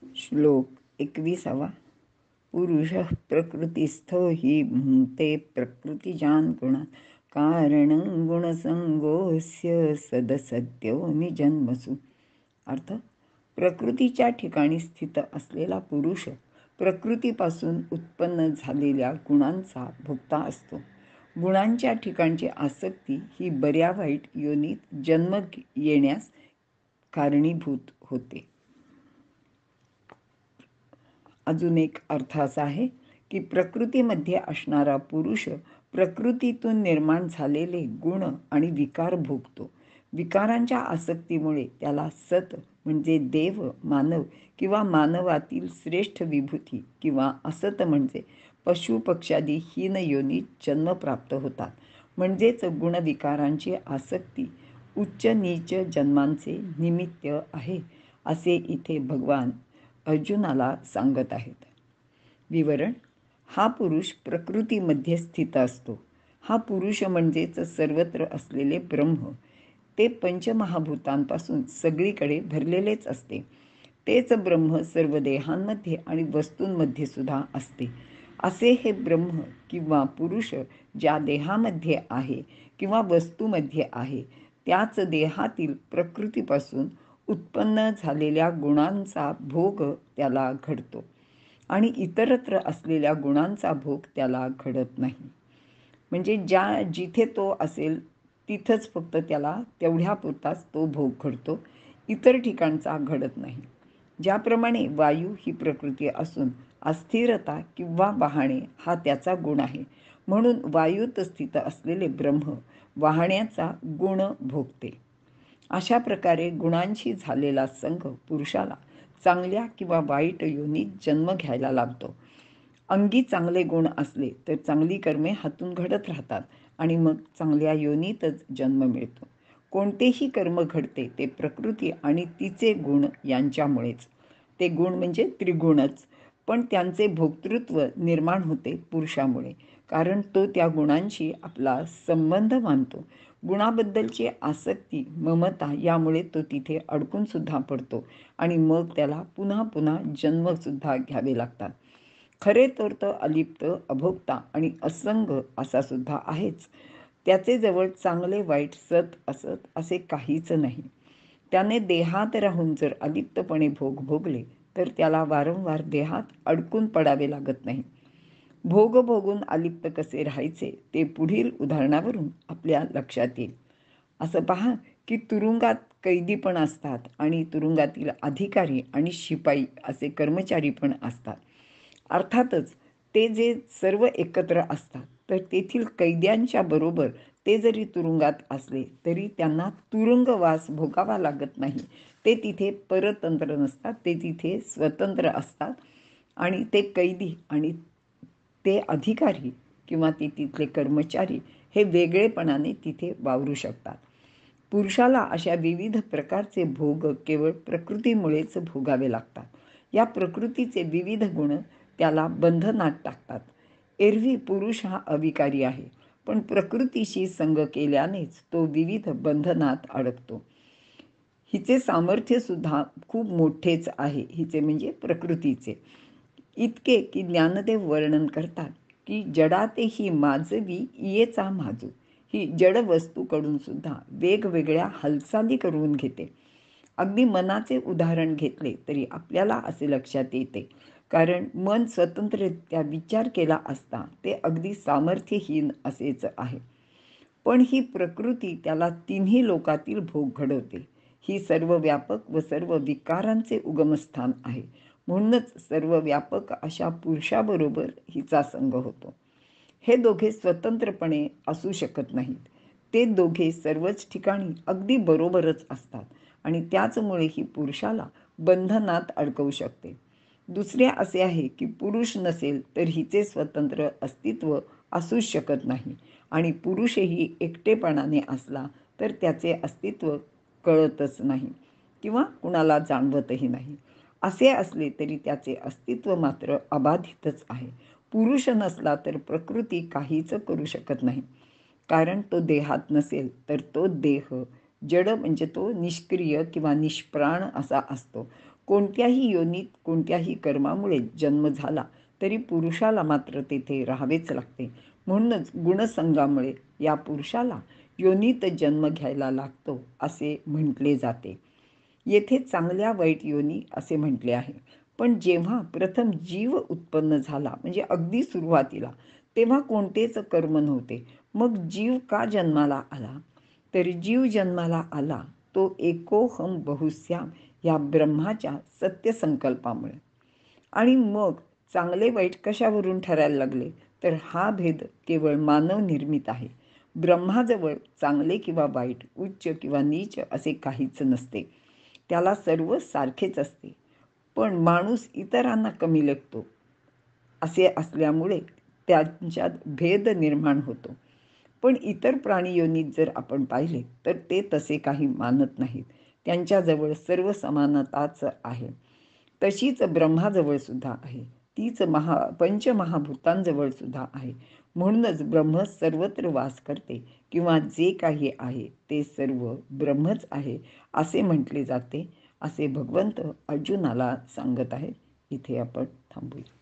श्लोक 21. पुरुषः प्रकृतिस्थो हि भुङ्क्ते प्रकृतिजान् गुणान् कारणं गुणसंगोऽस्य सदसद्यो निजन्मसु. अर्थ, प्रकृतीच्या ठिकाणी स्थित असलेला पुरुष प्रकृतीपासून उत्पन्न झालेल्या गुणांचा भोक्ता असतो. गुणांच्या ठिकाणची आसक्ती ही बऱ्या वाईट योनीत जन्म येण्यास कारणीभूत होते. अजून एक अर्थ असा आहे की प्रकृतीमध्ये असणारा पुरुष प्रकृतीतून निर्माण झालेले गुण आणि विकार भोगतो. विकारांच्या आसक्तीमुळे त्याला सत म्हणजे देव, मानव किंवा मानवातील श्रेष्ठ विभूती किंवा असत म्हणजे पशु पक्ष्यादी हीन योनीत जन्म प्राप्त होतात. म्हणजेच गुणविकारांची आसक्ती उच्च नीच जन्मांचे निमित्त आहे, असे इथे भगवान अर्जुनाला सांगत आहेत. विवरण: हा पुरुष प्रकृतीमध्ये स्थित असतो. हा पुरुष म्हणजेच सर्वत्र असलेले ब्रह्म. ते पंचमहाभूतांपासून सगळीकडे भरलेलेच असते. तेच ब्रह्म सर्व देहांमध्ये आणि वस्तूंमध्ये सुद्धा असते. असे हे ब्रह्म किंवा पुरुष ज्या देहामध्ये आहे किंवा वस्तूमध्ये आहे, त्याच देहातील प्रकृतीपासून उत्पन्न झालेल्या गुणांचा भोग त्याला घडतो आणि इतरत्र असलेल्या गुणांचा भोग त्याला घडत नाही. म्हणजे जिथे तो असेल तिथंच फक्त त्याला तेवढ्यापुरताच तो भोग घडतो, इतर ठिकाणचा घडत नाही. ज्याप्रमाणे वायू ही प्रकृती असून अस्थिरता किंवा वाहणे हा त्याचा गुण आहे, म्हणून वायूत स्थित असलेले ब्रह्म वाहण्याचा गुण भोगते. अशा प्रकारे गुणांशी झालेला संघ पुरुषाला चांगल्या किंवा वाईट योनीत जन्म घ्यायला लागतो. अंगी चांगले गुण असले तर चांगली कर्मे हातून घडत राहतात आणि मग चांगल्या योनीतच जन्म मिळतो. कोणतेही कर्म घडते ते प्रकृती आणि तिचे गुण यांच्यामुळेच. ते गुण म्हणजे त्रिगुणच, पण त्यांचे भोक्तृत्व निर्माण होते पुरुषामुळे, कारण तो त्या गुणांशी आपला संबंध मानतो. गुणाबद्दलची आसक्ती, ममता यामुळे तो तिथे अडकून सुद्धा पडतो आणि मग त्याला पुन्हा पुन्हा जन्मसुद्धा घ्यावे लागतात. खरे तर तो अलिप्त, अभोक्ता आणि असंग असा सुद्धा आहेच. त्याचे जवळ चांगले वाईट, सत असत असे काहीच नाही. त्याने देहात राहून जर अलिप्तपणे भोग भोगले तर त्याला वारंवार देहात अडकून पडावे लागत नाही. भोग भोगून अलिप्त कसे राहायचे ते पुढील उदाहरणावरून आपल्या लक्षात येईल. असं पहा की तुरुंगात कैदी पण असतात आणि तुरुंगातील अधिकारी आणि शिपाई असे कर्मचारी पण असतात. अर्थातच ते जे सर्व एकत्र असतात, तर तेथील कैद्यांच्या बरोबर ते जरी तुरुंगात असले तरी त्यांना तुरुंगवास भोगावा लागत नाही. ते तिथे परतंत्र नसतात, ते तिथे स्वतंत्र असतात आणि ते कैदी आणि ते अधिकारी किंवा ते तिथले कर्मचारी हे वेगळेपणाने तिथे वावरू शकतात. पुरुषाला अशा विविध प्रकारचे भोग केवळ प्रकृतीमुळेच भोगावे लागतात. या प्रकृतीचे विविध गुण त्याला बंधनात टाकतात. एरवी पुरुष हा अविकारी आहे, पण प्रकृतीशी संग केल्यानेच तो विविध बंधनात अडकतो. हिचे सामर्थ्य सुद्धा खूप मोठेच आहे, हिचे म्हणजे प्रकृतीचे. इतके की ज्ञानदेव वर्णन करतात की जडातेही माजवी इयेचा माजू. ही जड वस्तूकडून सुद्धा वेगवेगळ्या हालचाली करून घेते. अगदी मनाचे उदाहरण घेतले तरी आपल्याला असे लक्षात येते, कारण मन स्वतंत्ररित्या विचार केला असता ते अगदी सामर्थ्यहीन असेच आहे. पण ही प्रकृती त्याला तिन्ही लोकातील भोग घडवते. ही सर्व व्यापक व सर्व विकारांचे उगमस्थान आहे. म्हणूनच सर्व व्यापक अशा पुरुषाबरोबर हिचा संग होतो. हे दोघे स्वतंत्रपणे असू शकत नाहीत. ते दोघे सर्वच ठिकाणी अगदी बरोबरच असतात आणि त्याचमुळे ही पुरुषाला बंधनात अडकवू शकते. दुसरे असे आहे की पुरुष नसेल तर हिचे स्वतंत्र अस्तित्व असूच शकत नाही आणि पुरुषही एकटेपणाने असला तर त्याचे अस्तित्व कळतच नाही किंवा कुणाला जाणवतही नाही. असे असले तरी त्याचे अस्तित्व मात्र अबाधितच आहे. पुरुष नसला तर प्रकृती काहीच करू शकत नाही, कारण तो देहात नसेल तर तो देह जड म्हणजे तो निष्क्रिय किंवा निष्प्राण असा असतो. कोणत्याही योनीत कोणत्याही कर्मामुळे जन्म झाला तरी पुरुषाला मात्र तेथे राहावेच लागते. म्हणूनच गुणसंगामुळे या पुरुषाला योनीत जन्म घ्यायला लागतो असे म्हटले जाते. येथे चांगल्या वाईट योनी असे म्हटले आहे. पण जेव्हा प्रथम जीव उत्पन्न झाला म्हणजे अगदी सुरुवातीला, तेव्हा कोणतेच कर्म नव्हते. मग जीव का जन्माला आला? तर जीव जन्माला आला तो एकोहम बहुश्याम या ब्रह्माच्या सत्यसंकल्पामुळे. आणि मग चांगले वाईट कशावरून ठरायला लागले? तर हा भेद केवळ मानव निर्मित आहे. ब्रह्माजवळ चांगले किंवा वाईट, उच्च किंवा नीच असे काहीच नसते. त्याला सर्व सारखेच असते. पण माणूस इतरांना कमी लेखतो असे असल्यामुळे त्यांच्यात भेद निर्माण होतो. पण इतर प्राणी योनीत जर आपण पाहिले तर ते तसे काही मानत नाहीत. त्यांच्याजवळ सर्व समानताच आहे. तशीच ब्रह्माजवळ सुद्धा आहे. तीच पंचमहाभूतांजवळ सुद्धा आहे. म्हणूनच ब्रह्म सर्वत्र वास करते किंवा जे काही आहे ते सर्व ब्रह्मच आहे असे म्हटले जाते, असे भगवंत अर्जुनाला सांगत आहेत. इथे आपण थांबूया.